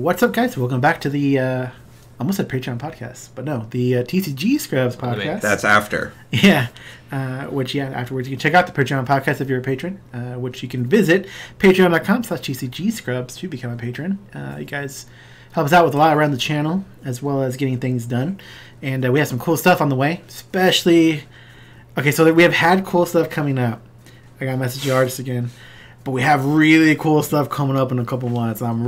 What's up, guys? Welcome back to the almost said Patreon podcast, but no, the TCG Scrubs podcast. That's after. Yeah, afterwards you can check out the Patreon podcast if you're a patron, which you can visit patreon.com/TCG Scrubs to become a patron. You guys help us out with a lot around the channel as well as getting things done, and we have some cool stuff on the way. Especially, so we have had cool stuff coming up. I got a message the artist again. But we have really cool stuff coming up in a couple months. I'm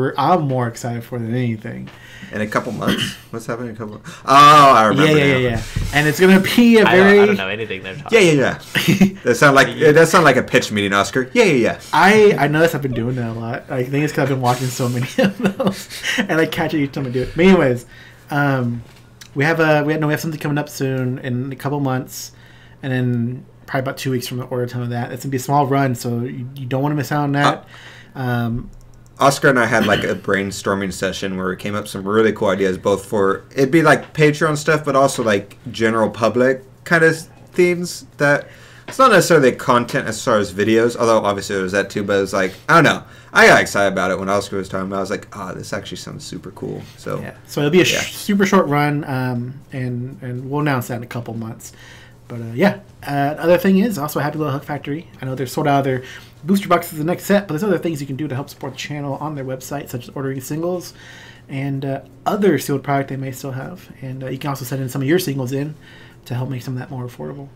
more excited for than anything. In a couple months? What's happening in a couple months? Oh, I remember Yeah. And it's going to be a very... I don't know anything they're talking about. Yeah. That sound like a pitch meeting, Oscar. Yeah. I noticed I've been doing that a lot. I think it's because I've been watching so many of those. And I catch it each time I do it. But anyways, we have something coming up soon in a couple months. And then... probably about 2 weeks from the order time of that. It's going to be a small run, so you don't want to miss out on that. Oscar and I had like a brainstorming session where we came up with some really cool ideas, both for, it'd be like Patreon stuff, but also like general public kind of themes that, it's not necessarily content as far as videos, although obviously it was that too, but it was like, I don't know. I got excited about it when Oscar was talking about it. I was like, this actually sounds super cool. So it'll be a super short run, and we'll announce that in a couple months. But other thing is also Happy Little Hug Factory. I know they're sold out of their booster boxes the next set, but there's other things you can do to help support the channel on their website, such as ordering singles and other sealed product they may still have. And you can also send in some of your singles in to help make some of that more affordable.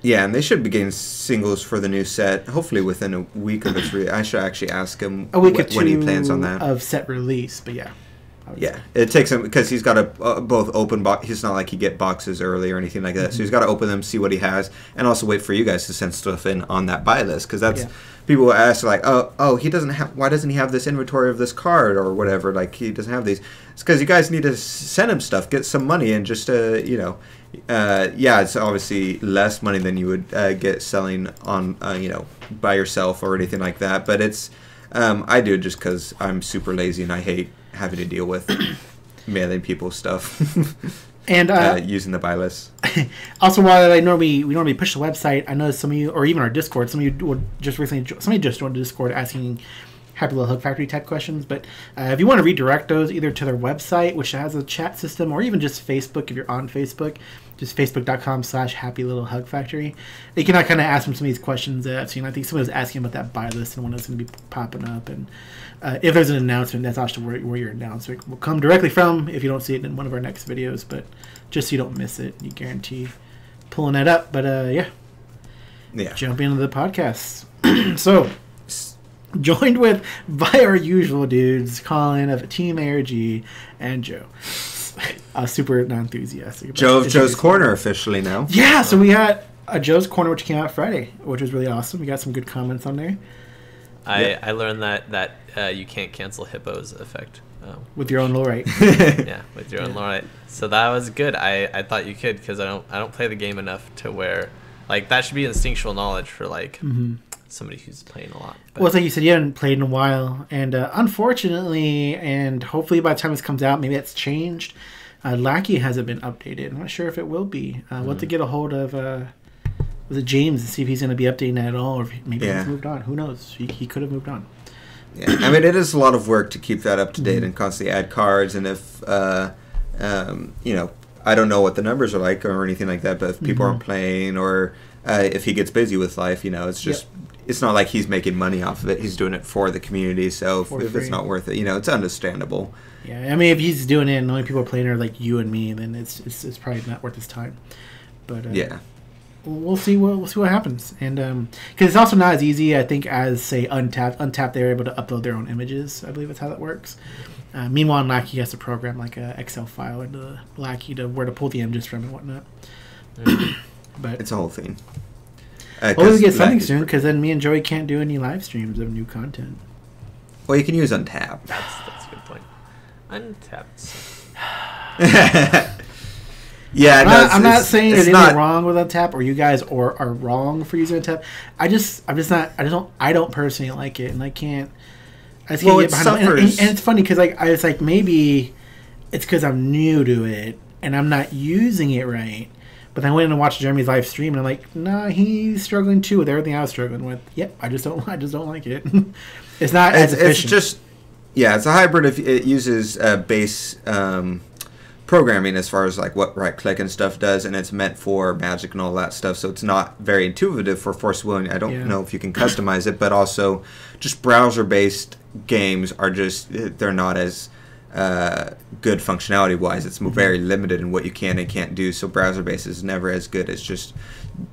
Yeah, and they should be getting singles for the new set, hopefully within a week of its release. I should actually ask him when he plans on that. Of set release, but yeah. Yeah, it takes him because he's got to both open box. He's not like he get boxes early or anything like that. Mm-hmm. So he's got to open them, see what he has, and also wait for you guys to send stuff in on that buy list. Because that's people will ask like, he doesn't have. Why doesn't he have this inventory of this card or whatever? Like he doesn't have these. It's because you guys need to send him stuff, get some money, and just it's obviously less money than you would get selling on by yourself or anything like that. But it's I do it just because I'm super lazy and I hate having to deal with mailing people stuff and using the buy list. Also, while we normally push the website, I know some of you, or even our Discord, somebody just joined Discord asking Happy Little Hug Factory type questions. But if you want to redirect those either to their website, which has a chat system, or even just Facebook, if you're on Facebook, just facebook.com/Happy Little Hug Factory. You can kind of ask them some of these questions that I've seen. I think somebody was asking about that buy list and when it's going to be popping up. And if there's an announcement, that's actually where your announcement will come directly from if you don't see it in one of our next videos. But just so you don't miss it, you guarantee pulling that up. But jump into the podcast. So, joined with by our usual dudes, Colin of Team ARG and Joe. Super non-enthusiastic. Joe's Corner officially now. Yeah, so we had a Joe's Corner, which came out Friday, which was really awesome. We got some good comments on there. I learned that you can't cancel Hippo's effect. With your own low rate. Yeah, with your own low rate. So that was good. I thought you could because I don't play the game enough to where like that should be instinctual knowledge for like somebody who's playing a lot. But. Well, it's like you said, you haven't played in a while, and unfortunately, and hopefully by the time this comes out, maybe that's changed. Lackey hasn't been updated. I'm not sure if it will be. We'll have to get a hold of was it James and see if he's going to be updating that at all, or if maybe he's moved on. Who knows? He could have moved on. Yeah, I mean, it is a lot of work to keep that up to date and constantly add cards. And if I don't know what the numbers are like or anything like that, but if people aren't playing or if he gets busy with life, it's just. Yep. It's not like he's making money off of it. He's doing it for the community. So if it's not worth it, it's understandable. Yeah, I mean, if he's doing it and the only people playing are like you and me, then it's probably not worth his time. But we'll see what happens. And because it's also not as easy, I think, as say Untapped. They're able to upload their own images. I believe that's how that works. Meanwhile, Lackey has to program like a Excel file into Lackey to where to pull the images from and whatnot. But it's a whole thing. Hopefully we get something soon, because then me and Joey can't do any live streams of new content. Well, you can use Untapped. That's a good point. Untapped. Yeah, I'm not saying there's anything wrong with Untapped, or you guys are wrong for using Untapped. I'm just not. I don't personally like it, and I can't. I just can't get behind it. And it's funny because I was like, maybe it's because I'm new to it and I'm not using it right. But then I went in and watched Jeremy's live stream, and I'm like, nah, he's struggling too with everything I was struggling with. Yep, I just don't like it. It's not as efficient. Yeah, it's a hybrid. If it uses base programming as far as like what right click and stuff does, and it's meant for Magic and all that stuff. So it's not very intuitive for Force Willing. I don't know if you can customize it, but also just browser based games are just they're not as good functionality wise. It's very limited in what you can and can't do. So browser based is never as good as just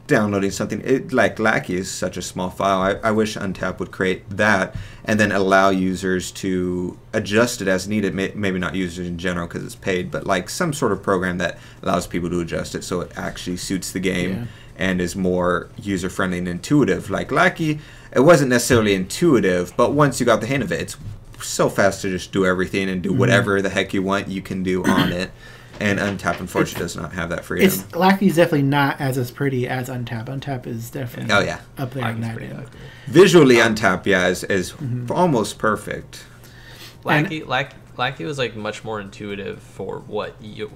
downloading something. Like Lackey is such a small file. I wish Untap would create that and then allow users to adjust it as needed. Maybe not users in general because it's paid, but like some sort of program that allows people to adjust it so it actually suits the game and is more user friendly and intuitive. Like Lackey, it wasn't necessarily intuitive, but once you got the hang of it, it's so fast to just do everything and do whatever the heck you want you can do on it. And Untap, unfortunately, does not have that freedom. Lackey's definitely not as pretty as Untap. Untap is definitely up there in that end. Visually, Untap, is almost perfect. Lackey was like much more intuitive for what you're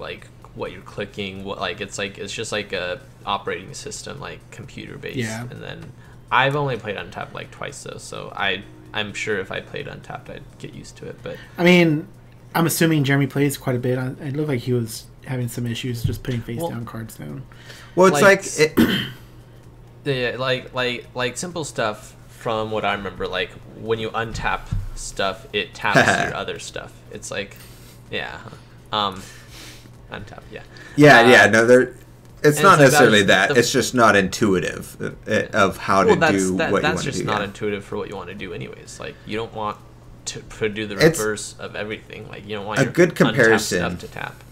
clicking. It's just like a operating system, like computer based. Yeah. And then I've only played Untap like twice though, so I'm sure if I played Untapped, I'd get used to it. But I mean, I'm assuming Jeremy plays quite a bit. It looked like he was having some issues just putting face down cards down. Well, it's like simple stuff from what I remember. Like when you untap stuff, it taps your other stuff. It's like, untap, no, it's not necessarily that. It's just not intuitive of how to do what you want to do. That's just not intuitive for what you want to do anyways. Like, you don't want to do the reverse of everything. Like, you don't want a good comparison stuff to tap.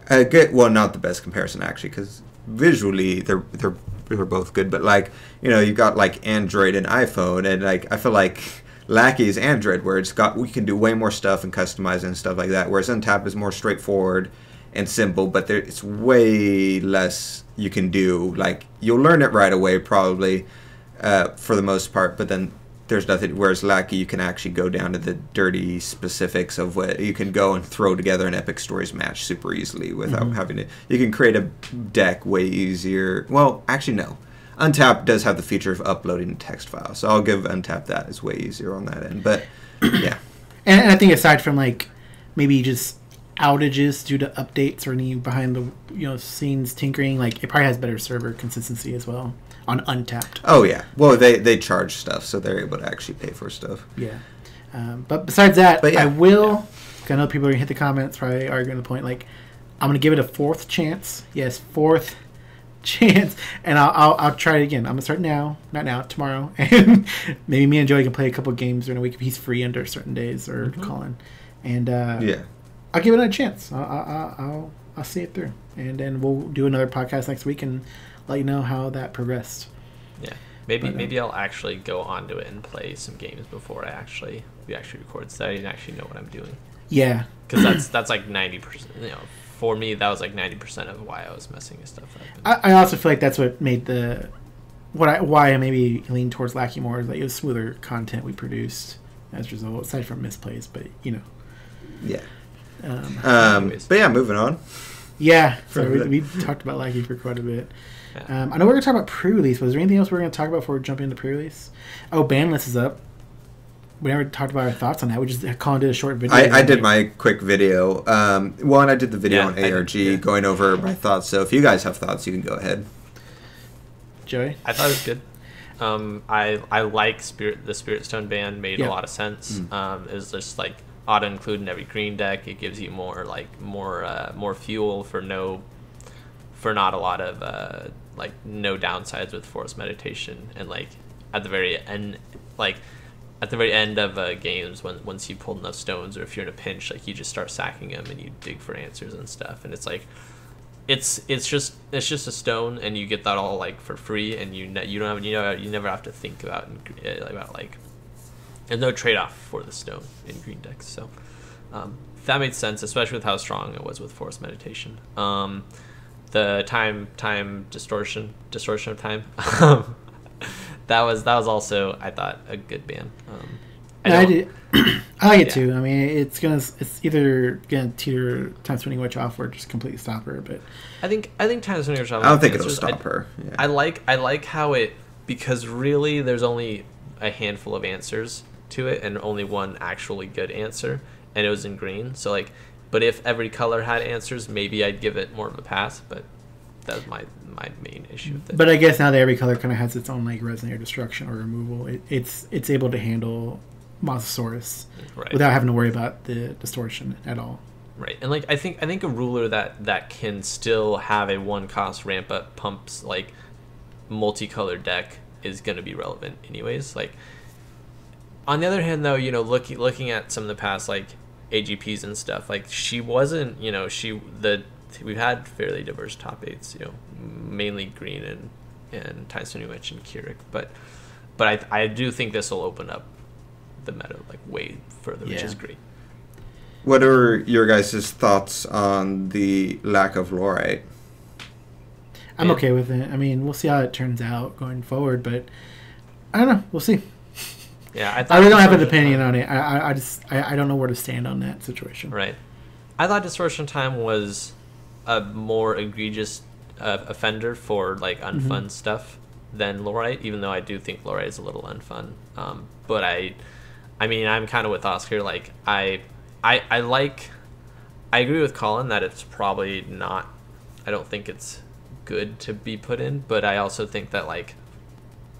Not the best comparison, actually, because visually they're both good. But, like, you've got, like, Android and iPhone, and, like, I feel like Lackey's Android, where we can do way more stuff and customize and stuff like that, whereas Untap is more straightforward and simple, but it's way less you can do. Like, you'll learn it right away probably for the most part, but then there's nothing. Whereas Lackey, you can actually go down to the dirty specifics of what you can go and throw together an epic stories match super easily without having to. You can create a deck way easier. Well, actually no. Untap does have the feature of uploading a text file, so I'll give Untap that is way easier on that end. But yeah, and I think aside from like maybe just outages due to updates or any behind the scenes tinkering, like it probably has better server consistency as well on Untapped. Oh yeah, well they charge stuff, so they're able to actually pay for stuff. Yeah, but besides that, I will. I know people are gonna hit the comments, probably arguing the point. Like, I'm gonna give it a fourth chance. Yes, fourth chance, and I'll try it again. I'm gonna start now, not now, tomorrow, and maybe me and Joey can play a couple games during a week if he's free under certain days, or Colin, and I'll give it a chance. I'll see it through, and then we'll do another podcast next week and let you know how that progressed. Yeah, maybe I'll actually go onto it and play some games before we actually record, so I didn't actually know what I'm doing. Yeah, because that's like 90%. For me, that was like 90% of why I was messing with stuff up. I also feel like that's what made why I maybe lean towards Lackey more, is like it was smoother content we produced as a result, aside from misplays, but yeah. But yeah, moving on. Yeah, so we talked about Lackey for quite a bit. Yeah. I know we're going to talk about pre-release. Was there anything else we're going to talk about before we jump into pre-release? Oh, Banlist is up. We never talked about our thoughts on that. We just did a short video. I did my quick video. And I did the video on ARG going over my thoughts. So if you guys have thoughts, you can go ahead. Joey? I thought it was good. I like the Spirit Stone ban. Made a lot of sense. It's just like auto include in every green deck. It gives you more fuel for not a lot of no downsides with Force Meditation, and like at the very end of games, once you pulled enough stones, or if you're in a pinch, like you just start sacking them and you dig for answers and stuff, and it's like it's just a stone, and you get that all like for free, and you never have to think about there's no trade-off for the stone in green decks. So that made sense, especially with how strong it was with Force Meditation. The time distortion of time. that was also, I thought, a good ban. I did. I like it too. I mean, it's either gonna teeter Time Spinning Witch off or just completely stop her. But I think Time Spinning Witch off. I don't think it'll stop her. Yeah. I like how it, because really there's only a handful of answers to it and only one actually good answer, and it was in green. So like, but if every color had answers, maybe I'd give it more of a pass. But that's my main issue with it. But I guess now that every color kind of has its own like resonate or destruction or removal, it's able to handle Mosasaurus without having to worry about the distortion at all. Right, and like I think a ruler that can still have a 1-cost ramp up pumps like multicolored deck is going to be relevant anyways. Like on the other hand though, you know, looking at some of the past like AGPs and stuff, like she wasn't, you know, we've had fairly diverse top 8s, you know, mainly green and Tyson New Witch and Keurig, but I do think this will open up the meta like way further, which is great. What are your guys' thoughts on the lack of Lorite? I'm okay with it. I mean, we'll see how it turns out going forward, but I don't know. We'll see. Yeah, I really don't have an opinion on it. I don't know where to stand on that situation. Right. I thought Distortion Time was a more egregious offender for like unfun stuff than Lorite, even though I do think Lorite is a little unfun. But I mean, I'm kind of with Oscar. Like I agree with Colin that it's probably not. I don't think it's good to be put in, but I also think that like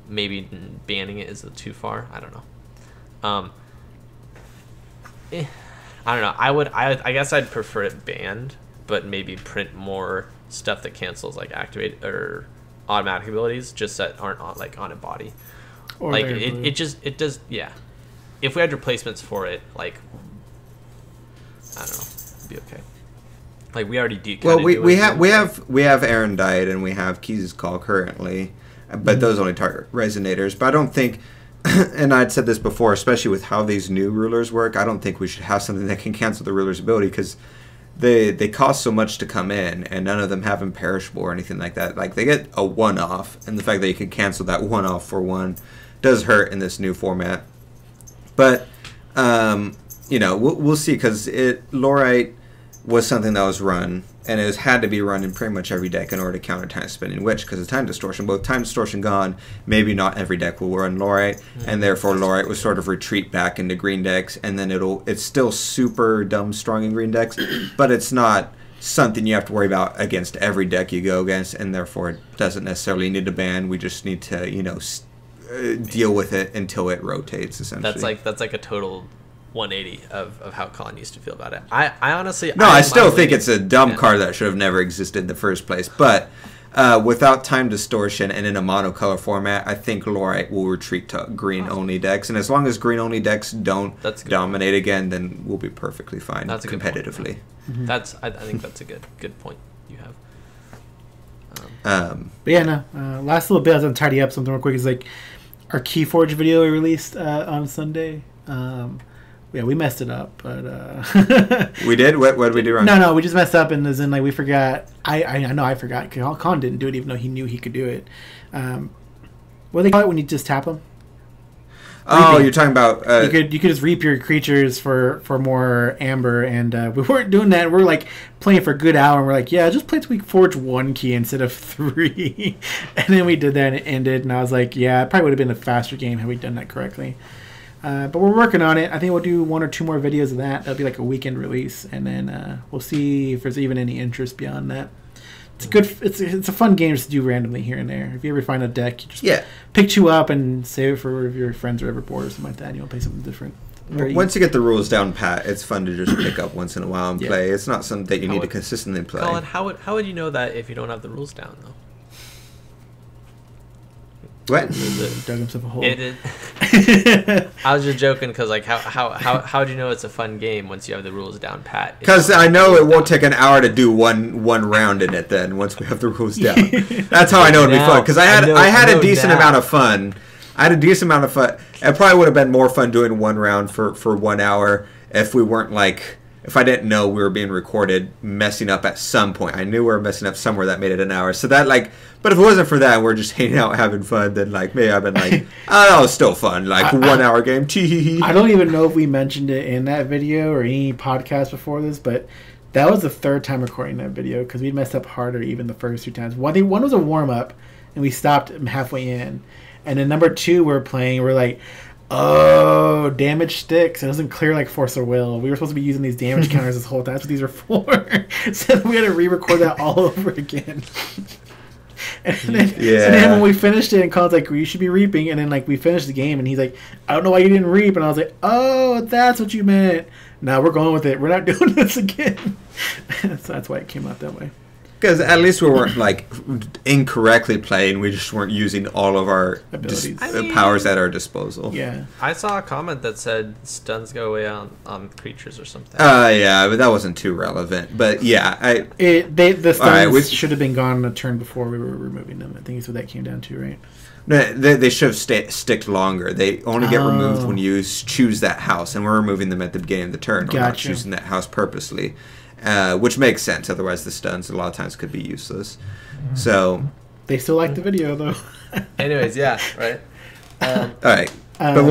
maybe banning it is too far. I don't know. I don't know. I guess I'd prefer it banned, but maybe print more stuff that cancels like activate or automatic abilities, just that aren't on a body. Or like it does. Yeah. If we had replacements for it, like I don't know, it'd be okay. Like we already we have Aaron Diet and we have Keys' Call currently, but those only target resonators. But I don't think, and I'd said this before, especially with how these new rulers work, I don't think we should have something that can cancel the ruler's ability because they cost so much to come in, and none of them have imperishable or anything like that. Like they get a one-off, and the fact that you can cancel that one-off for one does hurt in this new format. But you know, we'll see, because Lorite was something that was run, and it had to be run in pretty much every deck in order to counter Time Spinning Witch, because of Time Distortion. Both Time Distortion gone, maybe not every deck will run Lorite, and therefore Lorite will sort of retreat back into green decks, and then it's still super dumb strong in green decks, but it's not something you have to worry about against every deck you go against, and therefore it doesn't necessarily need to ban. We just need to, you know, deal with it until it rotates, essentially. That's like a total 180 of how Colin used to feel about it. I honestly... No, I still think it's a dumb card that should have never existed in the first place. But without Time Distortion and in a monocolor format, I think Lorite will retreat to green-only decks. And as long as green-only decks don't dominate again, then we'll be perfectly fine competitively. I think that's a good point you have. But yeah, no. Last little bit, I was going to tidy up something real quick. Is like our Keyforge video we released on Sunday. Yeah, we messed it up, but we did. What did we do wrong? No, we just messed up, and as in like we forgot. I know I forgot. Cause Colin didn't do it, even though he knew he could do it. What do they call it when you just tap them? Oh, Reaping. You're talking about you could just reap your creatures for more amber, and we weren't doing that. We're like playing for a good hour, and we're like, yeah, just play till we forge 1 key instead of 3. And then we did that, and it ended, and I was like, yeah, it probably would have been a faster game had we done that correctly. But we're working on it. I think we'll do 1 or 2 more videos of that. That'll be like a weekend release, and then we'll see if there's even any interest beyond that. It's good. It's a fun game just to do randomly here and there. If you ever find a deck, you just pick 2 up and save it for if your friends are ever bored or something like that, and you'll play something different. Once you get the rules down pat, it's fun to just pick up once in a while and play. It's not something that you need to consistently play. Colin, how would you know that if you don't have the rules down though? What? Dug himself a hole. I was just joking because like how do you know it's a fun game once you have the rules down pat? Because I know it won't take an hour to do one round in it. Then once we have the rules down, that's how I know it'd be fun. Because I had a decent amount of fun. It probably would have been more fun doing 1 round for 1 hour if we weren't like. If I didn't know we were being recorded, messing up at some point. I knew we were messing up somewhere that made it an hour. So that like, but if it wasn't for that, and we're just hanging out having fun, then like maybe I've been like, oh, that was still fun. Like 1 hour game. I don't even know if we mentioned it in that video or any podcast before this, but that was the 3rd time recording that video because we messed up harder even the first 2 times. One was a warm up, and we stopped halfway in, and then number 2 we're playing. We're like, Oh, damage sticks. It doesn't clear like Force of Will. We were supposed to be using these damage counters this whole time. That's what these are for. So we had to re-record that all over again. And then when we finished it, and Colin's like, "You should be reaping." And then like we finished the game, and he's like, "I don't know why you didn't reap." And I was like, "Oh, that's what you meant." No, we're going with it. We're not doing this again. So that's why it came out that way. Because at least we weren't like incorrectly playing. We just weren't using all of our abilities, powers at our disposal. Yeah. I saw a comment that said stuns go away on creatures or something. Yeah, but that wasn't too relevant. But yeah, the stuns should have been gone a turn before we were removing them. I think that's what that came down to, right? No, they should have sticked longer. They only get removed when you choose that house, and we're removing them at the beginning of the turn. We're not choosing that house purposely. Which makes sense. Otherwise, the stuns a lot of times could be useless. So they still like the video, though. Anyways, yeah, right. All right. But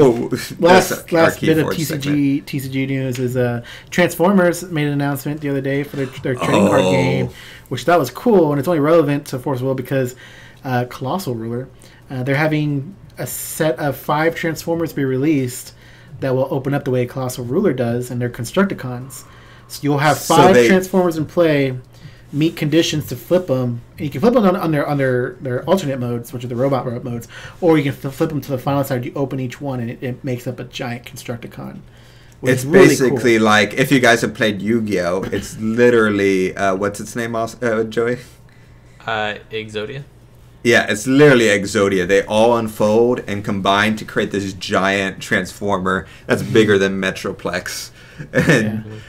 last bit of TCG news is Transformers made an announcement the other day for their trading card game, which that was cool, and it's only relevant to Force Will because Colossal Ruler, they're having a set of 5 Transformers be released that will open up the way Colossal Ruler does, and they're Constructicons. So you'll have 5 Transformers in play, meet conditions to flip them. And you can flip them on their alternate modes, which are the robot modes, or you can flip them to the final side. You open each one, and it makes up a giant Constructicon. It's really basically cool. Like, if you guys have played Yu-Gi-Oh!, it's literally, what's its name, Joey? Exodia? Yeah, it's literally Exodia. They all unfold and combine to create this giant Transformer that's bigger than Metroplex. And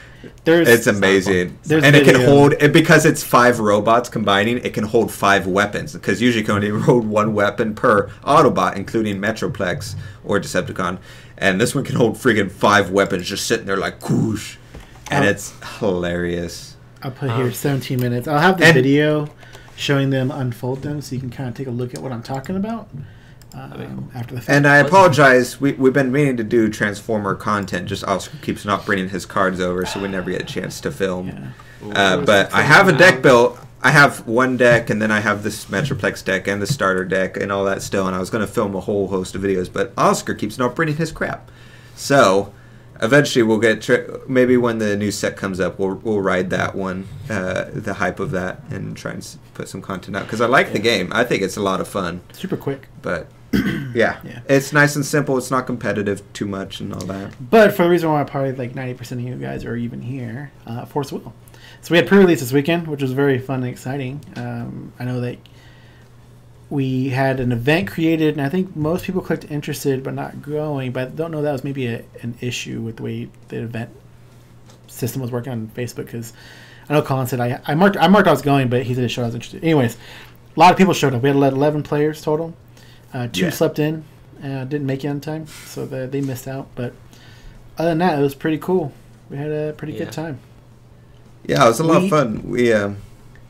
it's amazing. And it can hold, because it's 5 robots combining, it can hold 5 weapons. Because usually you can only hold 1 weapon per Autobot, including Metroplex or Decepticon. And this one can hold friggin' 5 weapons just sitting there like whoosh. And it's hilarious. I'll put here 17 minutes. I'll have the video showing them unfold them so you can kind of take a look at what I'm talking about. After the fact. And I apologize. We've been meaning to do Transformer content. Just Oscar keeps not bringing his cards over, so we never get a chance to film. Yeah. But I have a deck built. I have 1 deck, and then I have this Metroplex deck and the starter deck and all that still. And I was going to film a whole host of videos, but Oscar keeps not bringing his crap. So eventually we'll get maybe when the new set comes up, we'll ride that one, the hype of that, and try and put some content out because I like the game. I think it's a lot of fun. Super quick, but. Yeah, it's nice and simple. It's not competitive too much and all that. But for the reason why probably like 90% of you guys are even here, Force Will. So we had pre-release this weekend, which was very fun and exciting. I know that we had an event created, and I think most people clicked interested but not going. But I don't know that was maybe an issue with the way the event system was working on Facebook because I know Colin said I marked I was going, but he said it showed I was interested. Anyways, a lot of people showed up. We had 11 players total. 2 slept in, didn't make it on time, so they missed out. But other than that, it was pretty cool. We had a pretty good time. Yeah, it was a lot of fun. We hadn't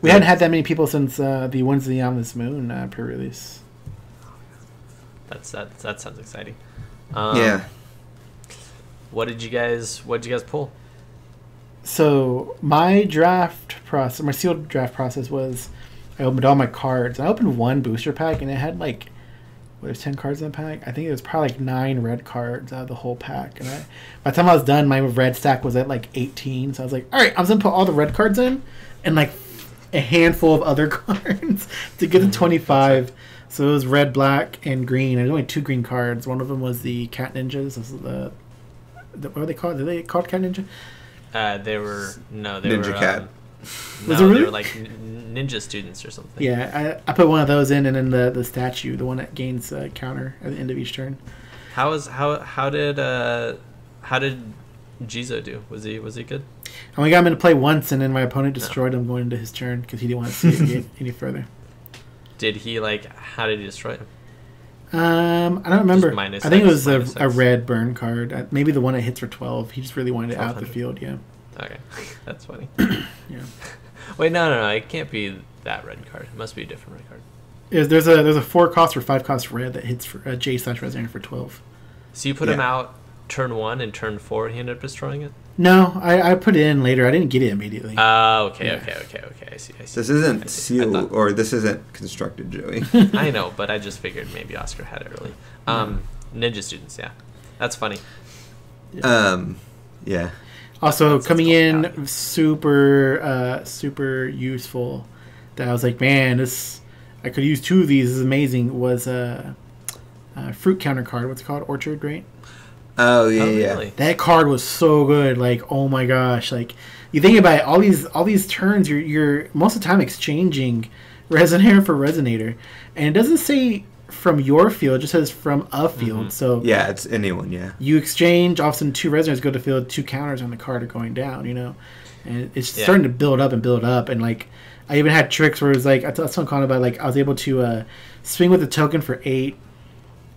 had that many people since the Wednesday on this Moon pre-release. That sounds exciting. Yeah. What did you guys pull? So my sealed draft process was I opened all my cards. I opened 1 booster pack, and it had like. There's 10 cards in the pack. I think it was probably like 9 red cards out of the whole pack. And by the time I was done, my red stack was at like 18. So I was like, all right, I'm going to put all the red cards in and like a handful of other cards to get to 25. So it was red, black, and green. And there's only 2 green cards. One of them was the Cat Ninjas. This is what are they called? Are they called Cat Ninja? They were Ninja Cat. No, really? They were like ninja students or something. Yeah, I put one of those in, and then the statue, the one that gains counter at the end of each turn. How did Jizo do? Was he good? I only got him in to play once, and then my opponent destroyed him going into his turn because he didn't want to see it get any further. Did he how did he destroy him? I don't remember. I think it was a red burn card. Maybe the one that hits for 12. He just really wanted it out of the field. Yeah. Okay, that's funny. Yeah. Wait, no, it can't be that red card. It must be a different red card. There's a 4 cost or 5 cost red that hits for J/Resonator for 12. So you put him out turn 1 and turn 4. He ended up destroying it. No, I put it in later. I didn't get it immediately. Oh, okay. I see. This isn't sealed or this isn't constructed, Joey. I know, but I just figured maybe Oscar had it early. Ninja students, yeah. That's funny. Yeah. Also That's coming called in value. super useful. That I was like, man, I could use 2 of these. This is amazing. Was a fruit counter card. What's it called? Orchard, right? Oh yeah, Oh, yeah. really? That card was so good. Like, oh my gosh! Like, you think about it, all these turns, you're most of the time exchanging Resonator for Resonator, and it doesn't say from your field; it just says from a field. So Yeah, it's anyone. Yeah. you exchange. All of a sudden, 2 Resonators go to field, 2 counters on the card are going down. You know, and it's Yeah. starting to build up, and like I even had tricks where it was like I was telling Colin about, like, I was able to swing with a token for 8.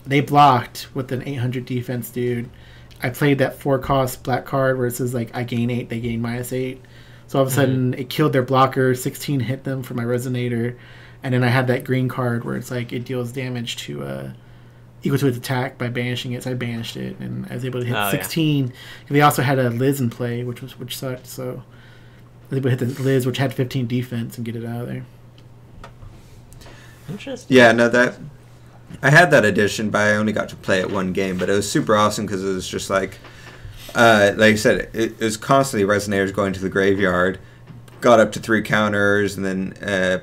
They blocked with an 800 defense, dude. I played that 4-cost black card where it says, like, I gain 8, they gain -8. So all of a sudden, it killed their blocker. 16 hit them for my Resonator. And then I had that green card where it's like it deals damage to equal to its attack by banishing it. So I banished it, and I was able to hit 16. And they also had a Liz in play, which sucked. So I was able to hit the Liz, which had 15 defense, and get it out of there. Interesting. Yeah, no, I had that edition, but I only got to play it 1 game. But it was super awesome because it was just like I said, it was constantly Resonators going to the graveyard. Got up to 3 counters, and then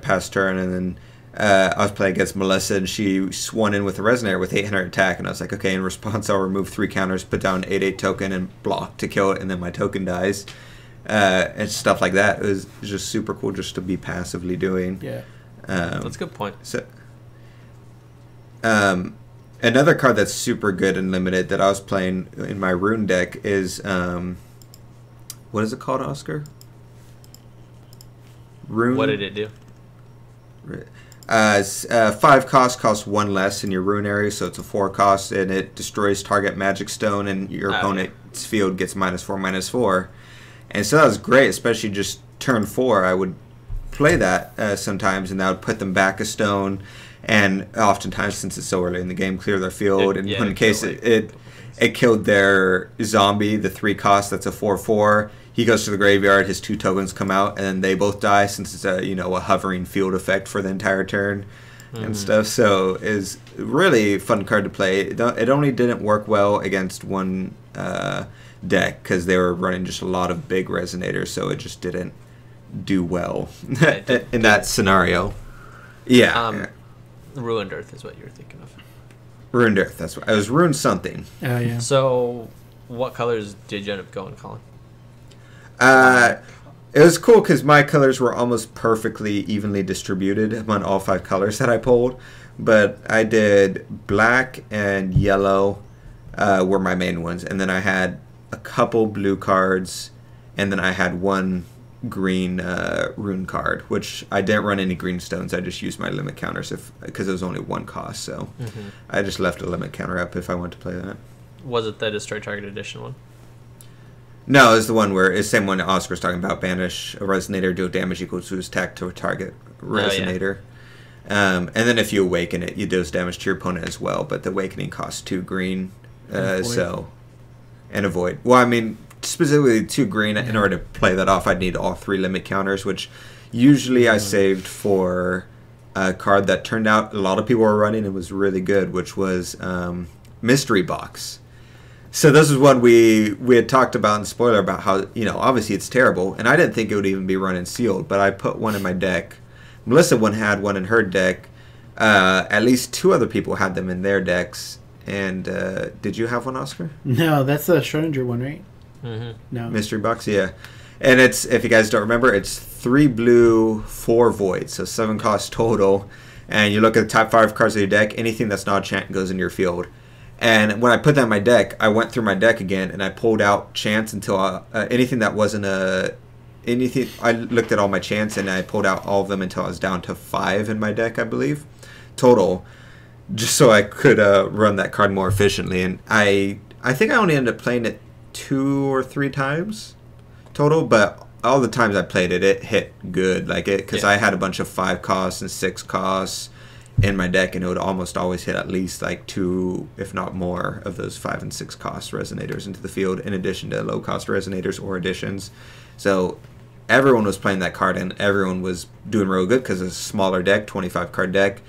past turn, and then I was playing against Melissa, and she swung in with a Resonator with 800 attack, and I was like, okay, in response, I'll remove 3 counters, put down 8/8 token, and block to kill it, and then my token dies. And stuff like that. It was just super cool just to be passively doing. Yeah. That's a good point. So, another card that's super good and limited that I was playing in my rune deck is what is it called, Oscar? Rune. What did it do? 5 costs 1 less in your rune area, so it's a 4 cost, and it destroys target magic stone, and your opponent's field gets -4/-4. And so that was great, especially just turn 4. I would play that sometimes, and that would put them back a stone. And oftentimes, since it's so early in the game, clear their field. And in case it killed their zombie, the 3 cost, that's a 4/4. He goes to the graveyard, his 2 tokens come out, and then they both die since it's a hovering field effect for the entire turn and stuff. So it's really fun card to play. It only didn't work well against one deck because they were running just a lot of big Resonators, so it just didn't do well in that scenario. Yeah. Ruined Earth is what you're thinking of. Ruined Earth, that's what I was. Ruined something. Oh, yeah. So, what colors did you end up going, Colin? It was cool because my colors were almost perfectly evenly distributed among all 5 colors that I pulled. But I did black and yellow were my main ones. And then I had a couple blue cards. And then I had 1 green rune card, which I didn't run any green stones. I just used my limit counters because it was only 1 cost. So I just left a limit counter up if I wanted to play that. Was it the Destroy Target Edition one? No, it's the one where it's the same one Oscar's talking about. Banish a Resonator, deal damage equal to its attack to a target Resonator. And then if you awaken it, you do damage to your opponent as well. But the awakening costs 2 green. And avoid. Well, I mean, specifically 2 green. In order to play that off, I'd need all 3 limit counters, which usually I saved for a card that turned out a lot of people were running and was really good, which was Mystery Box. So this is one we had talked about in spoiler about how, obviously it's terrible, and I didn't think it would even be running sealed, but I put one in my deck. Melissa had one in her deck. At least 2 other people had them in their decks. And did you have one, Oscar? No, that's the Schrodinger one, right? No. Mystery Box, yeah. And it's, if you guys don't remember, it's 3 blue, 4 void, so 7 cost total. And you look at the top 5 cards of your deck, anything that's not a chant goes in your field. And when I put that in my deck, I went through my deck again, and I pulled out chants until anything that wasn't anything. I looked at all my chants, and I pulled out all of them until I was down to 5 in my deck, I believe, total, just so I could run that card more efficiently. And I think I only ended up playing it 2 or 3 times total, but all the times I played it, it hit good, because I had a bunch of 5 costs and 6 costs in my deck, and it would almost always hit at least 2, if not more, of those 5 and 6 cost Resonators into the field, in addition to low cost Resonators or additions. So everyone was playing that card, and everyone was doing real good because it's a smaller deck, 25 card deck,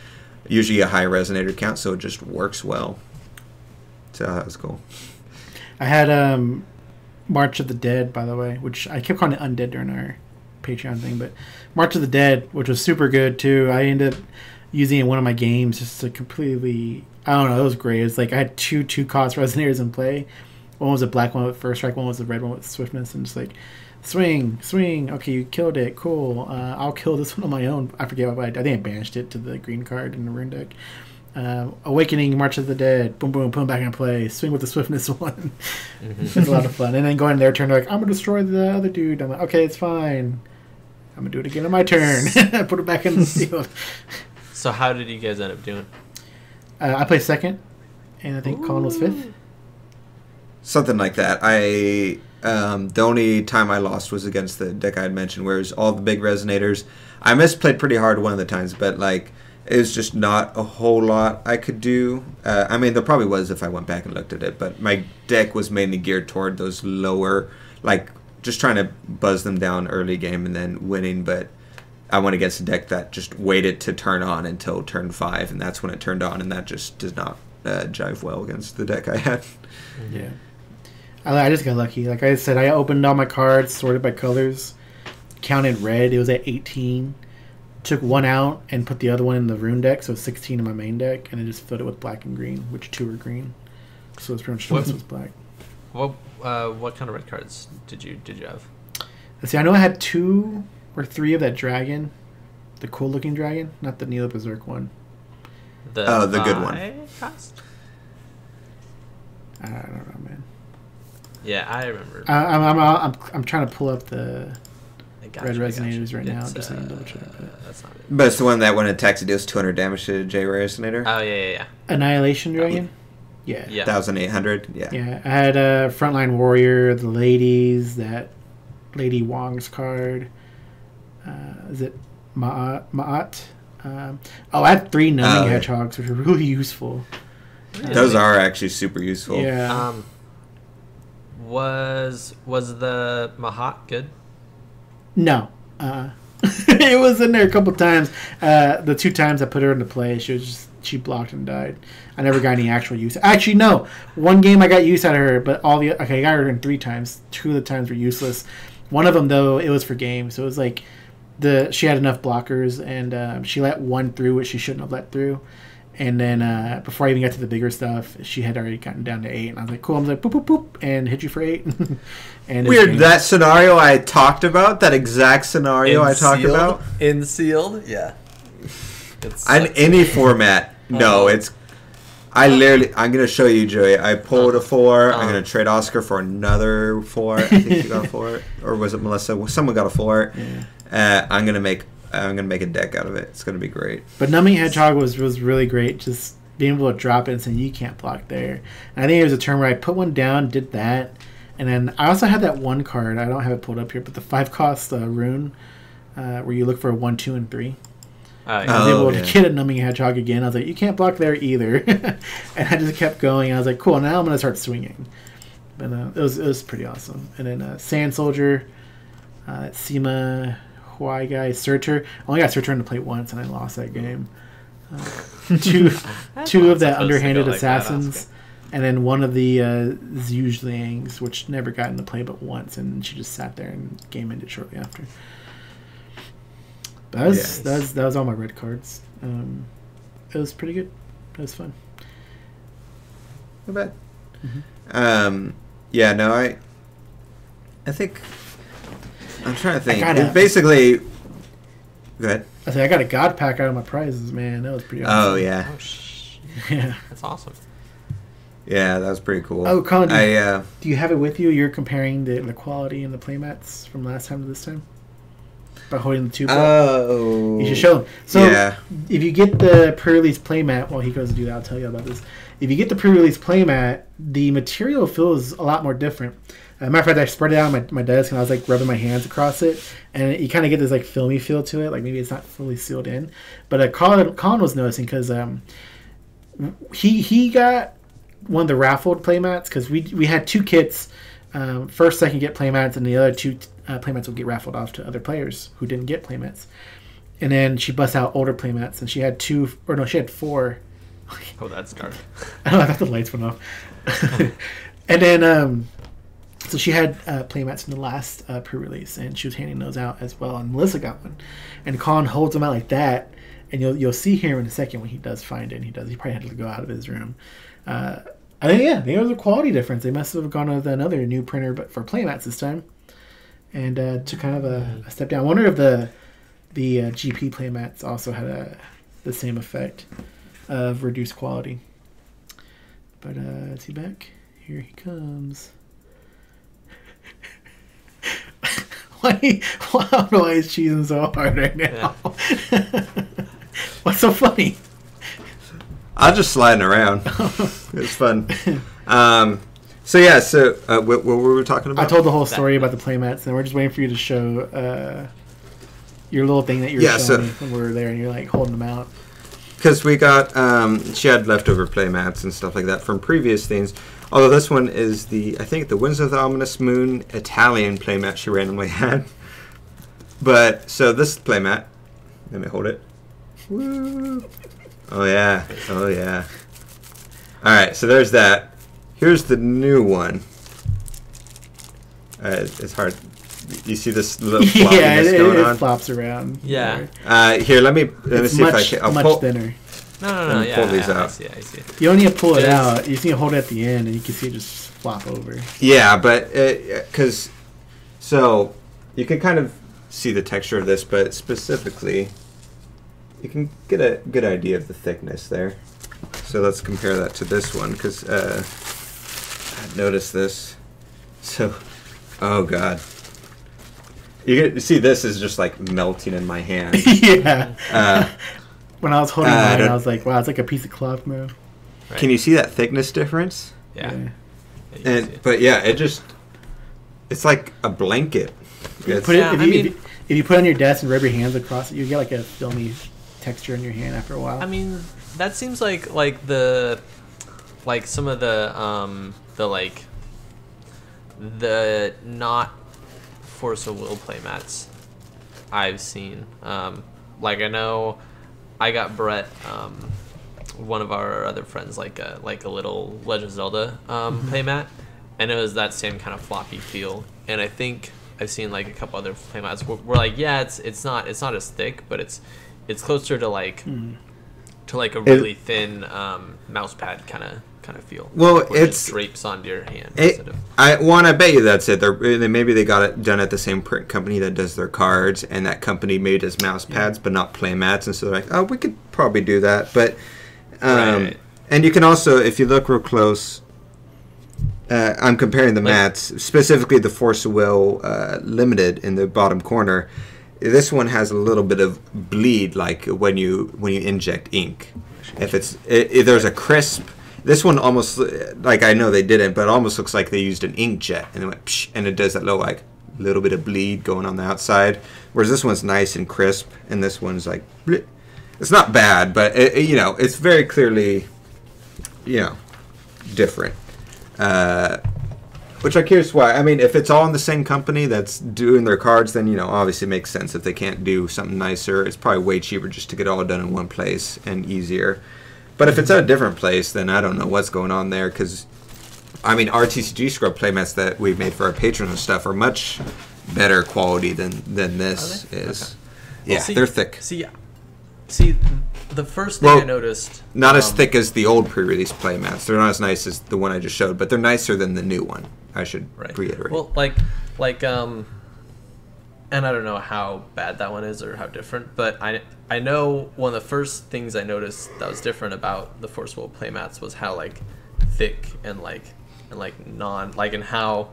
usually a high Resonator count, so it just works well. So that was cool. I had March of the Dead, by the way, which I kept calling it Undead during our Patreon thing, but March of the Dead, which was super good too. I ended up using it in one of my games just to completely, I don't know, it was great. It's like I had two cost resonators in play. One was a black one with first strike, one was a red one with swiftness, and just like swing. Okay, you killed it. Cool. I'll kill this one on my own. I forget what I think I banished it to the green card in the rune deck. Awakening, March of the Dead, boom, boom, put them back in play. Swing with the swiftness one. It's a lot of fun. And then going their turn, like, I'm gonna destroy the other dude. I'm like, okay, it's fine. I'm gonna do it again on my turn. Put it back in the field. So how did you guys end up doing? I played second, and I think Colin was fifth. Something like that. The only time I lost was against the deck I had mentioned, whereas all the big resonators, I misplayed pretty hard one of the times, but like it was just not a whole lot I could do. I mean, there probably was if I went back and looked at it, but my deck was mainly geared toward those lower, like just trying to buzz them down early game and then winning. But I went against a deck that just waited to turn on until turn 5, and that's when it turned on, and that just does not jive well against the deck I had. Yeah. I just got lucky. Like I said, I opened all my cards, sorted by colors, counted red. It was at 18. Took one out and put the other one in the rune deck, so 16 in my main deck, and then just filled it with black and green, which 2 were green. So it's pretty much was black. What kind of red cards did you have? Let's see, I know I had 2 or 3 of that dragon, the cool looking dragon, not the Neela Berserk one. The good one. Cost? I don't know, man. Yeah, I remember. I'm trying to pull up the Gotcha, red resonators right now. It's, Just so I can double check. That's not it. But it's the one that when it attacks, it deals 200 damage to J resonator. Oh yeah. Annihilation Dragon. Yeah. 1,800. Yeah. Yeah. I had a Frontline Warrior, the ladies, that Lady Wong's card. Is it Ma'at? I had 3 numbing hedgehogs, which were really useful. Those are actually super useful. Yeah. Was the Mahat good? No. It was in there a couple times. The 2 times I put her into play, she blocked and died. I never got any actual use. Actually, no. One game I got use out of her, but I got her in 3 times. 2 of the times were useless. One of them, though, it was for game. So it was like she had enough blockers, and she let 1 through, which she shouldn't have let through. And then before I even got to the bigger stuff, she had already gotten down to 8. And I was like, cool. I was like, boop, boop, boop, and hit you for 8. And weird, that scenario I talked about, that exact scenario I talked about. In sealed? Yeah. In any format. No, it's... I'm going to show you, Joey. I pulled a 4. I'm going to trade Oscar for another 4. I think she got a 4. Or was it Melissa? Someone got a 4. Yeah. I'm gonna make a deck out of it. It's gonna be great. But Numbing Hedgehog was really great. Just being able to drop it and saying you can't block there. And I think it was a turn where I put one down, did that, and then I also had that one card. I don't have it pulled up here, but the 5-cost rune where you look for a 1, 2, and 3. And I was able to get a Numbing Hedgehog again. I was like, you can't block there either. And I just kept going. I was like, cool. Now I'm gonna start swinging. But it was pretty awesome. And then Sand Soldier, Sema. Hawaii guy, Searcher. I only got Searcher into play once, and I lost that game. 2 of the underhanded assassins, and then one of the Zhuzliangs, which never got into play but once, and she just sat there and game ended shortly after. But that was all my red cards. It was pretty good. It was fun. Not bad. Yeah, no, I think. I'm trying to think. Basically, go ahead. I got a God Pack out of my prizes, man. That was pretty awesome. Oh, yeah. Yeah. That's awesome. Yeah, that was pretty cool. Oh, Colin, do you have it with you? You're comparing the quality and the playmats from last time to this time? By holding the 2 Oh. You should show them. So, if you get the pre-release playmat, while he goes to do that, I'll tell you about this. If you get the pre-release playmat, the material feels a lot more different. As a matter of fact, I spread it out on my desk, and I was like rubbing my hands across it, and you kind of get this like filmy feel to it, like maybe it's not fully sealed in. But Colin was noticing because he got one of the raffled playmats because we had 2 kits, first, second get playmats, and the other 2 playmats would get raffled off to other players who didn't get playmats. And then she busts out older playmats, and she had 4. Oh, that's dark. I thought the lights went off. And then, so she had playmats from the last pre-release, and she was handing those out as well. And Melissa got one, and Colin holds them out like that, and you'll see here in a second when he does find it. And he probably had to go out of his room. I think there was a quality difference. They must have gone with another new printer, but for playmats this time, and took kind of a step down. I wonder if the GP playmats also had the same effect of reduced quality. But is he back? Here he comes. I don't know why he's cheesing so hard right now. Yeah. What's so funny? I'm just sliding around. It's fun. What were we talking about? I told the whole story about the playmats, and we're just waiting for you to show your little thing that you were showing me when we were there, and you're like holding them out. Because we got, she had leftover playmats and stuff like that from previous things. Although this one is I think the Winds of the Ominous Moon Italian playmat she randomly had. But, so this playmat, let me hold it. Woo. Oh yeah. Alright, so there's that. Here's the new one. It's hard. You see this little floppiness going on? It flops around. Yeah. Here, let me see if I can. I'll much thinner. No. Yeah, pull these out. I see. You only need to pull it out. You just need to hold it at the end, and you can see it just flop over. Yeah, but so you can kind of see the texture of this, but specifically, you can get a good idea of the thickness there. So let's compare that to this one, because I noticed this. So, oh god. You see this is just like melting in my hand. Yeah. When I was holding mine, I was like, wow, it's like a piece of cloth now. Right. Can you see that thickness difference? Yeah. But yeah, it's like a blanket. If you put it on your desk and rub your hands across it, you get like a filmy texture in your hand after a while. I mean, that seems like some of the not Force of Will playmats I've seen. I know I got Brett, one of our other friends, like a little Legend of Zelda playmat, and it was that same kind of floppy feel. And I think I've seen like a couple other playmats where like, yeah, it's not as thick, but it's closer to like a really thin mouse pad kind of feel. Well, like it drapes onto your hand. I bet you that's it. Maybe they got it done at the same print company that does their cards, and that company made us mouse pads, but not play mats, and so they're like, oh, we could probably do that. But right. And you can also, if you look real close, I'm comparing the mats, specifically the Force of Will Limited in the bottom corner. This one has a little bit of bleed, like when you inject ink. If there's a crisp. This one almost, like, I know they didn't, but it almost looks like they used an inkjet, and it went psh, and it does that little bit of bleed going on the outside. Whereas this one's nice and crisp, and this one's like, bleh. It's not bad, but it's very clearly, different. Which I'm curious why. I mean, if it's all in the same company that's doing their cards, then obviously it makes sense. If they can't do something nicer, it's probably way cheaper just to get it all done in one place and easier. But if it's at a different place, then I don't know what's going on there. Because, I mean, our TCG Scrub playmats that we've made for our patrons and stuff are much better quality than this is. Okay. Yeah, they're thick. See, the first thing I noticed... Not as thick as the old pre-release playmats. They're not as nice as the one I just showed, but they're nicer than the new one, I should reiterate. Well, and I don't know how bad that one is or how different, but I know one of the first things I noticed that was different about the Force Will playmats was how thick and and how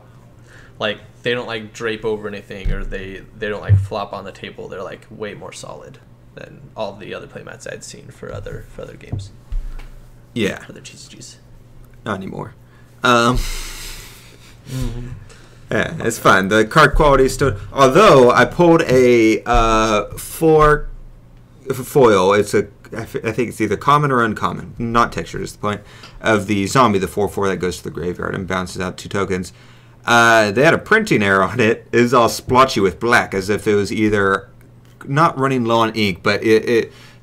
they don't drape over anything, or they don't flop on the table. They're way more solid than all the other playmats I'd seen for other games. Yeah. For other TCGs. Not anymore. Yeah, it's fun. The card quality is still... Although, I pulled a foil. It's I think it's either common or uncommon. Not textured is the point. Of the zombie, the 4/4 that goes to the graveyard and bounces out 2 tokens. They had a printing error on it. It was all splotchy with black, as if it was either not running low on ink, but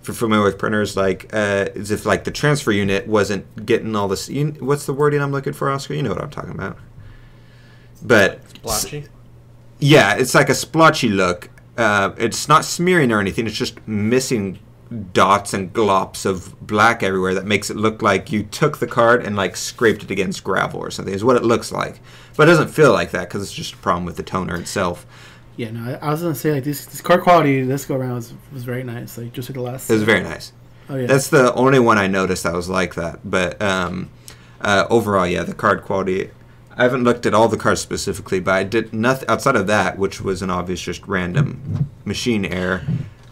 for familiar with printers, like as if like the transfer unit wasn't getting all this. What's the wording I'm looking for, Oscar? You know what I'm talking about. But Splotchy? Yeah, it's like a splotchy look. It's not smearing or anything. It's just missing dots and glops of black everywhere that makes it look like you took the card and like scraped it against gravel or something is what it looks like. But it doesn't feel like that because it's just a problem with the toner itself. Yeah, no, I was gonna say like this card quality this go around was very nice. Like just like the last. It was very nice. Oh yeah. That's the only one I noticed that was like that. But overall, yeah, the card quality. I haven't looked at all the cards specifically, but I did nothing outside of that, which was an obvious just random machine error.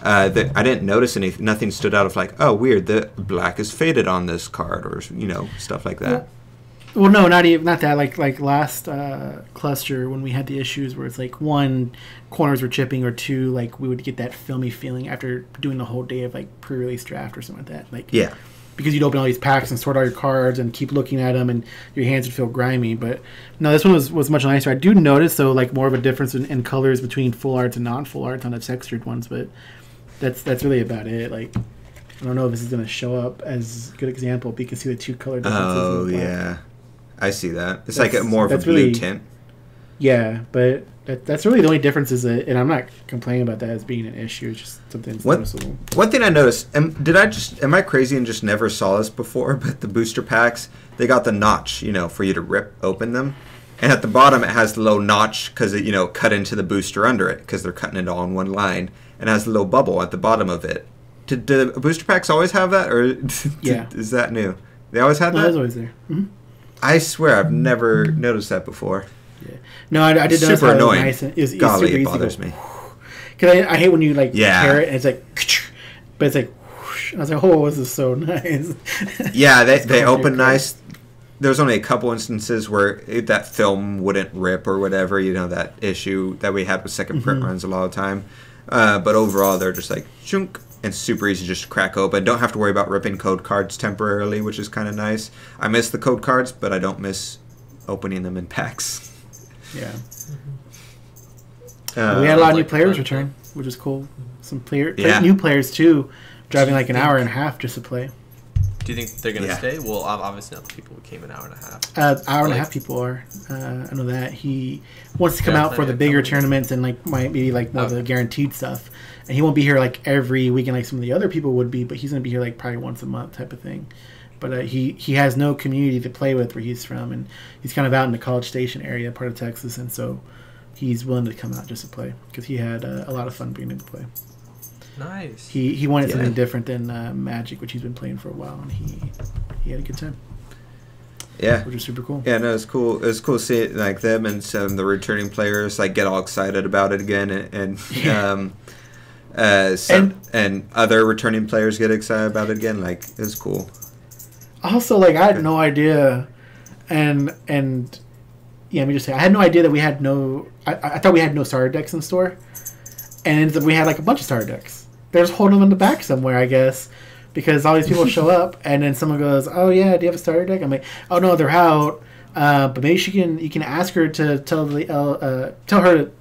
I didn't notice anything. Nothing stood out of like, oh, weird, the black is faded on this card, or stuff like that. Well, no, not that. Like last cluster when we had the issues where it's like one, corners were chipping, or two, like we would get that filmy feeling after doing the whole day of like pre-release draft or something like that. Like yeah. Because you'd open all these packs and sort all your cards and keep looking at them, and your hands would feel grimy. But no, this one was much nicer. I do notice though, like more of a difference in colors between full arts and non-full arts on the textured ones, but that's really about it. Like I don't know if this is going to show up as a good example, but you can see the two color differences. Oh yeah, I see that. It's like more of a blue tint. Yeah, but that's really the only difference is that, and I'm not complaining about that as being an issue. It's just something that's noticeable. One thing I noticed, am I crazy and just never saw this before, but the booster packs, they got the notch, for you to rip open them. And at the bottom it has the little notch because it, cut into the booster under it because they're cutting it all in one line. And it has a little bubble at the bottom of it. Did the booster packs always have that, or is that new? They always had that? No, it was always there. Mm-hmm. I swear I've never noticed that before. Yeah. No, I did notice super annoying. Nice. It's Golly, super it easy bothers me. Because I hate when you tear it and it's like, but it's like, whoosh. I was like, oh, this is so nice. Yeah, they open nice. There's only a couple instances where that film wouldn't rip or whatever. That issue that we had with second print runs a lot of time. But overall, they're just like chunk and super easy just to crack open. Don't have to worry about ripping code cards temporarily, which is kind of nice. I miss the code cards, but I don't miss opening them in packs. Yeah. We had a lot of new players return, which is cool. Some new players too, driving like an hour and a half just to play. Do you think they're going to stay? Well, obviously not the people who came an hour and a half. Hour and a half people are. I know that. He wants to come out for the bigger tournaments and might be more of the guaranteed stuff. And he won't be here every weekend like some of the other people would be, but he's going to be here probably once a month type of thing. But he has no community to play with where he's from, and he's kind of out in the College Station area, part of Texas, and so he's willing to come out just to play because he had a lot of fun being able to play. Nice. He wanted something different than Magic, which he's been playing for a while, and he had a good time. Yeah, which is super cool. Yeah, no, it's cool. It was cool to see them and some of the returning players get all excited about it again, and other returning players get excited about it again. It was cool. Also, I had no idea, and yeah, let me just say, I had no idea that we had no. I thought we had no starter decks in store, and we had a bunch of starter decks. They're just holding them in the back somewhere, I guess, because all these people show up, and then someone goes, "Oh yeah, do you have a starter deck?" I'm like, "Oh no, they're out." But maybe you can ask her to tell her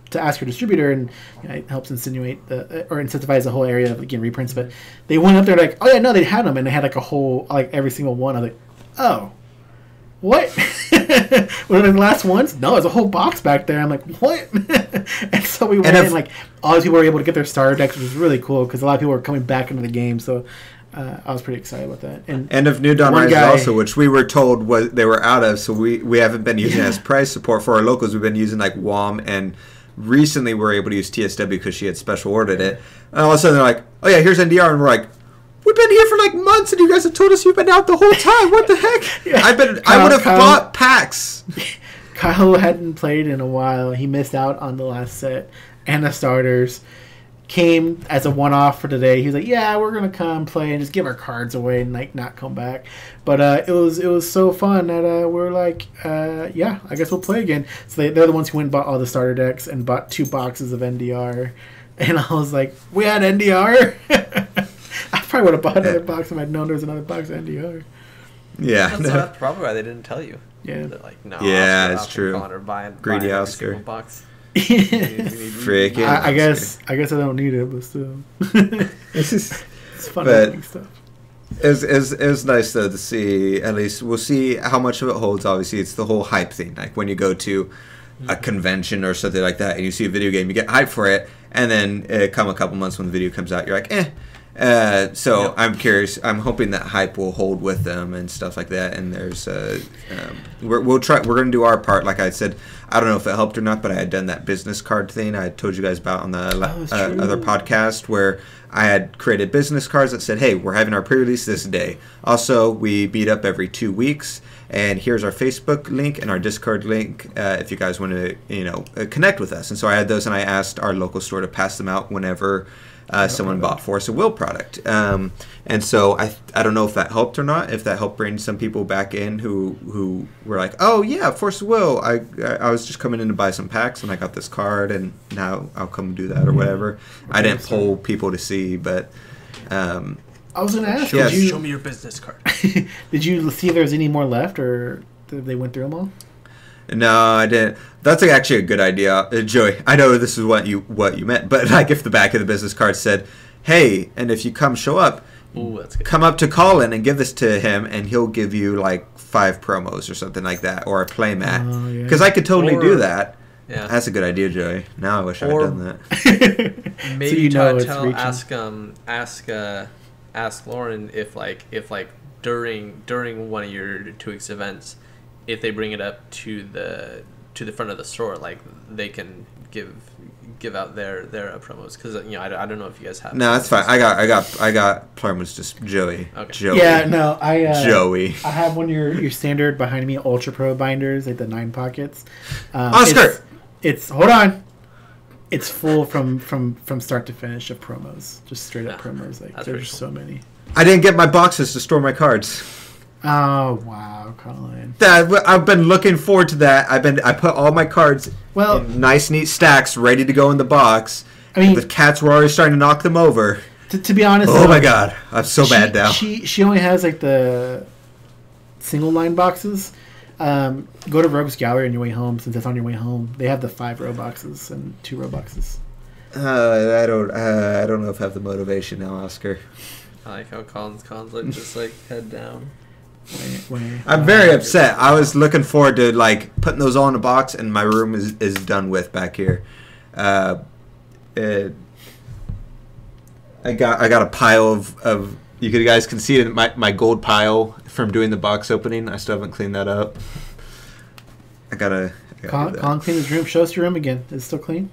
to ask her distributor, and it helps insinuate or incentivize the whole area of reprints. But they went up there "Oh yeah, no, they had them," and they had a whole every single one. I was like, "Oh, what?" One of the last ones? No, there's a whole box back there. I'm like, "What?" And so we went in, all these people were able to get their starter decks, which was really cool because a lot of people were coming back into the game. So I was pretty excited about that. And of New Dawn Rises also, which we were told they were out of, so we haven't been using as price support for our locals. We've been using WOM, and recently we were able to use TSW because she had special ordered it. And all of a sudden they're like, "Oh yeah, here's NDR," and we're like, "We've been here for months, and you guys have told us you've been out the whole time. What the heck?" Yeah. I would have bought packs. Kyle hadn't played in a while. He missed out on the last set and the starters. Came as a one-off for today. He was like, "Yeah, we're gonna come play and just give our cards away and not come back." But it was so fun that we're like, "Yeah, I guess we'll play again." So they're the ones who went and bought all the starter decks and bought 2 boxes of NDR. And I was like, "We had NDR." I probably would have bought another box if I'd known there was another box of NDR. Yeah, that's probably why they didn't tell you. Yeah, they're like, "No, yeah, it's true." Greedy Oscar box. Freaking I guess I don't need it, but still. It's fun But- opening stuff. It was nice though to see. At least we'll see how much of it holds. Obviously, it's the whole hype thing. Like when you go to a convention or something like that, and you see a video game, you get hyped for it, and then come a couple months when the video comes out, you're like, eh. So Yep. I'm curious. I'm hoping that hype will hold with them and stuff like that. And there's we'll try. We're gonna do our part. Like I said, I don't know if it helped or not, but I had done that business card thing I told you guys about on the other podcast where I had created business cards that said, hey, we're having our pre-release this day. Also, we meet up every 2 weeks, and here's our Facebook link and our Discord link if you guys want to, connect with us. And so I had those, and I asked our local store to pass them out whenever someone bought Force of Will product. And so I don't know if that helped or not, if that helped bring some people back in who were like, oh, yeah, Force of Will. I was just coming in to buy some packs, and I got this card, and now I'll come do that or whatever. Okay, I didn't poll people to see, but... I was going to ask, show me your business card. Did you see if there was any more left, or they went through them all? No, I didn't. That's actually a good idea, Joey. I know this is what you meant, but like if the back of the business card said, "Hey, and if you show up, ooh, that's good. Come up to Colin and give this to him, and he'll give you like 5 promos or something like that, or a playmat." Because I could totally do that. Yeah, that's a good idea, Joey. Now I wish I had done that. Maybe ask Lauren if during one of your 2 weeks events, if they bring it up to the front of the store, like they can give out their promos, because I don't know if you guys have. No, that's fine. I got promos. Just Joey. Okay. Joey. Yeah, no, Joey. I have one of your standard behind me Ultra Pro binders, like the 9 pockets. Oscar. It's hold on. It's full from start to finish of promos, just straight up promos. Like there's so many. I didn't get my boxes to store my cards. Oh wow, Colin! I've been looking forward to that. I put all my cards in nice, neat stacks, ready to go in the box. I mean, the cats were already starting to knock them over. To be honest, oh my god, I'm so bad now. She only has like the single line boxes. Go to Rogue's Gallery on your way home, since it's on your way home. They have the 5 row boxes and 2 row boxes. I don't know if I have the motivation now, Oscar. I like how Colin's just like head down. I'm very upset. I was looking forward to like putting those all in a box, and my room is done with back here. I got a pile of you guys can see it, my gold pile from doing the box opening. I still haven't cleaned that up. Colin cleaned his room. Show us your room again. Is it still clean?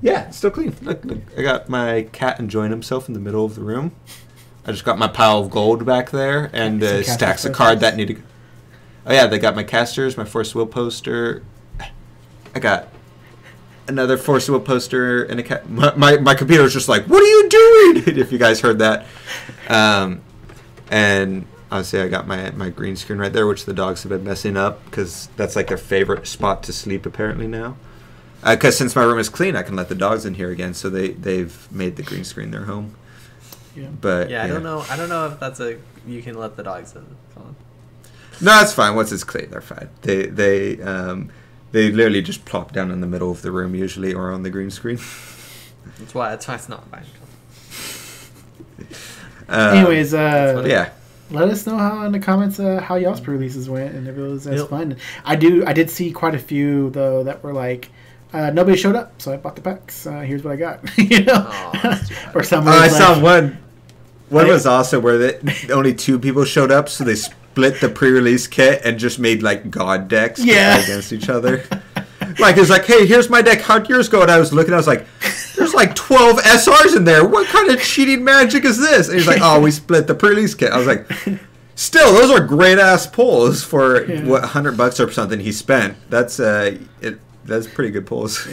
Yeah, it's still clean. Look, I got my cat enjoying himself in the middle of the room. I just got my pile of gold back there, and stacks of cards that need to go. Oh yeah, they got my casters, my Force Will poster. I got another Force Will poster and a cat. My computer was just like, "What are you doing?" If you guys heard that. And obviously I got my green screen right there, which the dogs have been messing up because that's like their favorite spot to sleep apparently now. Because since my room is clean, I can let the dogs in here again, so they've made the green screen their home. Yeah. But I don't know if that's you can let the dogs in. Colin. No, it's fine. Once it's clean, they're fine. They literally just plop down in the middle of the room usually, or on the green screen. That's why it's not fine. Anyways, yeah. Let us know in the comments how y'all's pre-releases went, and if it was as fun. I did see quite a few though that were like. Nobody showed up, so I bought the packs. Here's what I got. Or someone. I saw one. One was also where only 2 people showed up, so they split the pre-release kit and just made like god decks against each other. Like it's like, hey, here's my deck. How'd yours go? And I was looking. I was like, there's like 12 SRs in there. What kind of cheating magic is this? And he's like, oh, we split the pre-release kit. I was like. Still, those are great ass pulls for what $100 or something he spent. That's pretty good pulls.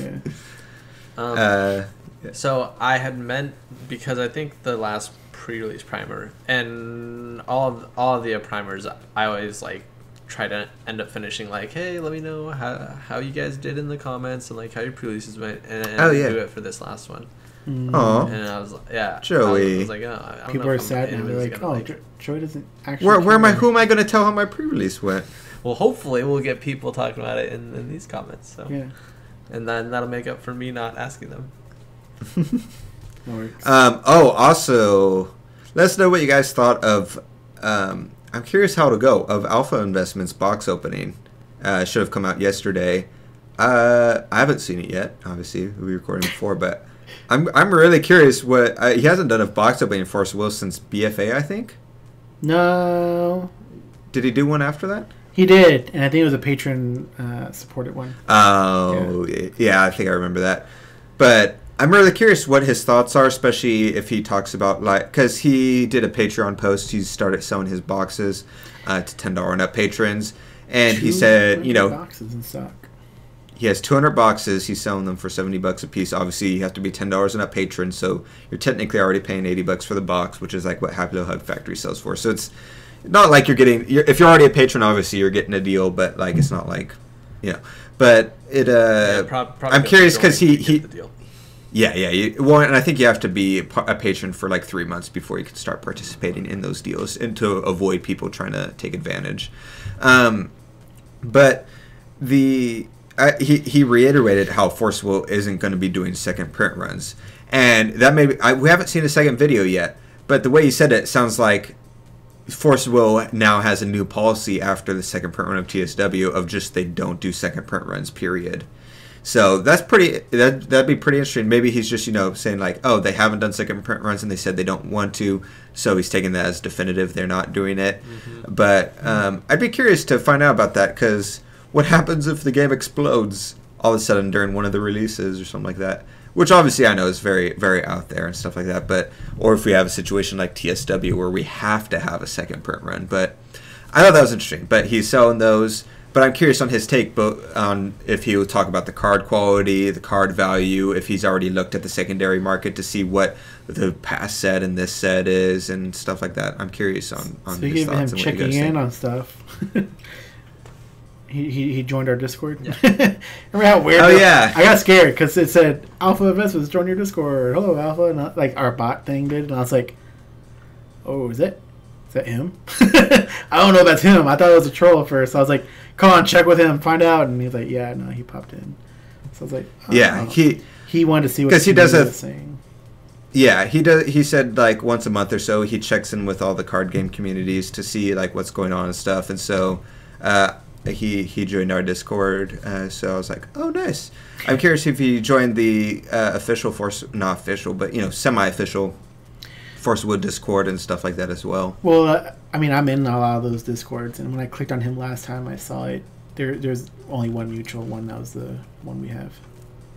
Yeah. So I had meant, because I think the last pre-release primer and all of the primers, I always like try to end up finishing like, hey, let me know how you guys did in the comments and like how your pre-releases went, and do it for this last one. Oh, and I was like, Joey. I was like, oh, I don't people know are sad now. They're like, oh, Joey doesn't actually. Who am I going to tell how my pre-release went? Well, hopefully we'll get people talking about it in these comments. So yeah, and then that'll make up for me not asking them. Also, let us know what you guys thought of. I'm curious how it'll go of Alpha Investments box opening. Should have come out yesterday. I haven't seen it yet. Obviously, we recorded before, but I'm really curious what he hasn't done a box opening for Force Will since BFA, I think. No. Did he do one after that? He did, and I think it was a patron supported one. Oh, yeah, I think I remember that. But I'm really curious what his thoughts are, especially if he talks about, like, because he did a Patreon post. He started selling his boxes to $10 and up patrons. And he said, you know, boxes in stock. He has 200 boxes. He's selling them for $70 a piece. Obviously, you have to be $10 and up patron, so you're technically already paying $80 for the box, which is like what Happy Little Hug Factory sells for. So it's not like you're getting. If you're already a patron, obviously you're getting a deal, but like it's not like, you know. But it. I'm curious because he. Well, and I think you have to be a patron for like 3 months before you can start participating in those deals, and to avoid people trying to take advantage. But he reiterated how Force Will isn't going to be doing second print runs, and that we haven't seen a second video yet. But the way he said it sounds like Force Will now has a new policy after the second print run of TSW of just they don't do second print runs, period. So that's that'd be pretty interesting. Maybe he's just, you know, saying like, oh, they haven't done second print runs and they said they don't want to, so he's taking that as definitive they're not doing it. Mm-hmm. But I'd be curious to find out about that, because what happens if the game explodes all of a sudden during one of the releases or something like that? Which obviously I know is very, very out there and stuff like that. But or if we have a situation like TSW where we have to have a second print run. But I thought that was interesting. But he's selling those. But I'm curious on his take on if he would talk about the card quality, the card value, if he's already looked at the secondary market to see what the past set and this set is and stuff like that. I'm curious on his thoughts and what you guys think. Checking in on stuff. He joined our Discord. Yeah. Remember how weird? Oh, yeah. I got scared because it said Alpha Investments join your Discord. Hello, Alpha, and like our bot thing did, and I was like, "Oh, is that him?" I don't know if that's him. I thought it was a troll at first. I was like, "Come on, check with him, find out." And he's like, "Yeah, no, he popped in." So I was like, "Oh, yeah, he wanted to see what he does was saying." Yeah, he does. He said like once a month or so he checks in with all the card game communities to see like what's going on and stuff, and so. He joined our Discord, so I was like, oh, nice. I'm curious if he joined the official not official, but, you know, semi-official Force Wood Discord and stuff like that as well. Well, I mean, I'm in a lot of those Discords, and when I clicked on him last time, I saw it. There's only one mutual one. That was the one we have.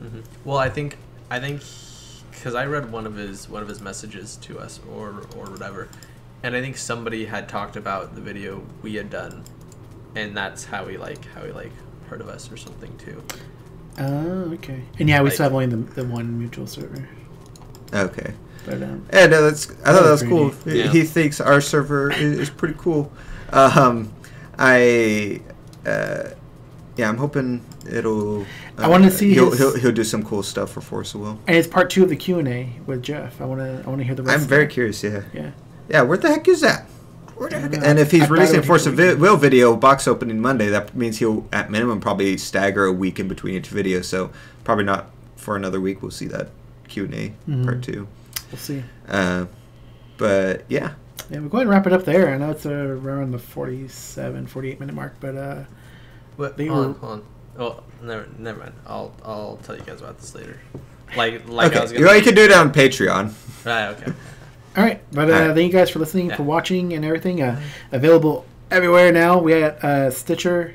Mm-hmm. Well, I think because I read one of his messages to us or whatever, and I think somebody had talked about the video we had done. And that's how he heard of us or something too. Oh, okay. And yeah, we still have only the one mutual server. Okay. But, yeah, no, I thought that was cool. Yeah. He thinks our server is pretty cool. I'm hoping it'll. I want to see. He'll do some cool stuff for Force of Will. And it's part 2 of the Q&A with Jeff. I want to hear the rest. I'm very curious. Yeah. Yeah. Yeah. Where the heck is that? And if he's releasing a Force of Will video box opening Monday, that means he'll at minimum probably stagger a week in between each video. So probably not for another week. We'll see that Q&A part 2. We'll see. But yeah. Yeah, we'll go ahead and wrap it up there. I know it's around the 48 minute mark, but hold on. Oh, never mind. I'll tell you guys about this later. Like okay. I was gonna. You can do it on Patreon. Right. Okay. All right, but thank you guys for listening, for watching, and everything. Available everywhere now. We got Stitcher,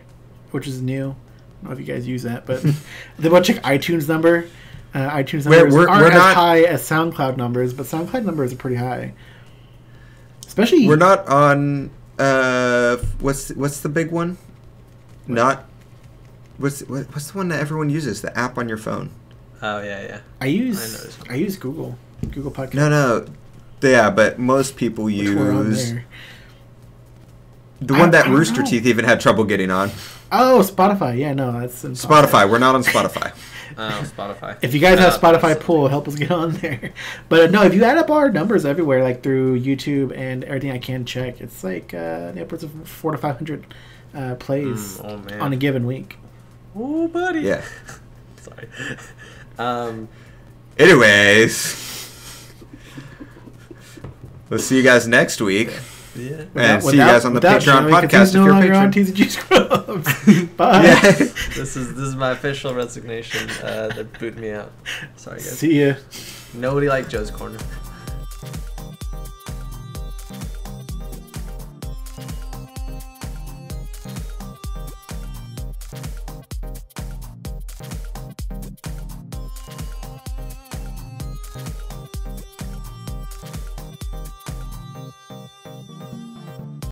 which is new. I don't know if you guys use that, but they want to check iTunes number. iTunes numbers aren't as high as SoundCloud numbers, but SoundCloud numbers are pretty high. Especially, we're not on. What's the big one? What? Not. What's the one that everyone uses? The app on your phone. Oh yeah. I use Google Podcast. No. Yeah, but most people use the one that Rooster Teeth even had trouble getting on. Oh, Spotify. Yeah, no, that's Spotify. We're not on Spotify. Spotify. If you guys have Spotify, help us get on there. But no, if you add up our numbers everywhere, like through YouTube and everything I can check, it's like upwards of 400 to 500 plays on a given week. Oh, buddy. Yeah. Sorry. Anyways. We'll see you guys next week. Yeah. And see you guys on the Patreon podcast if you're a patron. On TCG Scrubs. Bye. Yeah. This is my official resignation. They're booting me out. Sorry, guys. See ya. Nobody liked Joe's Corner.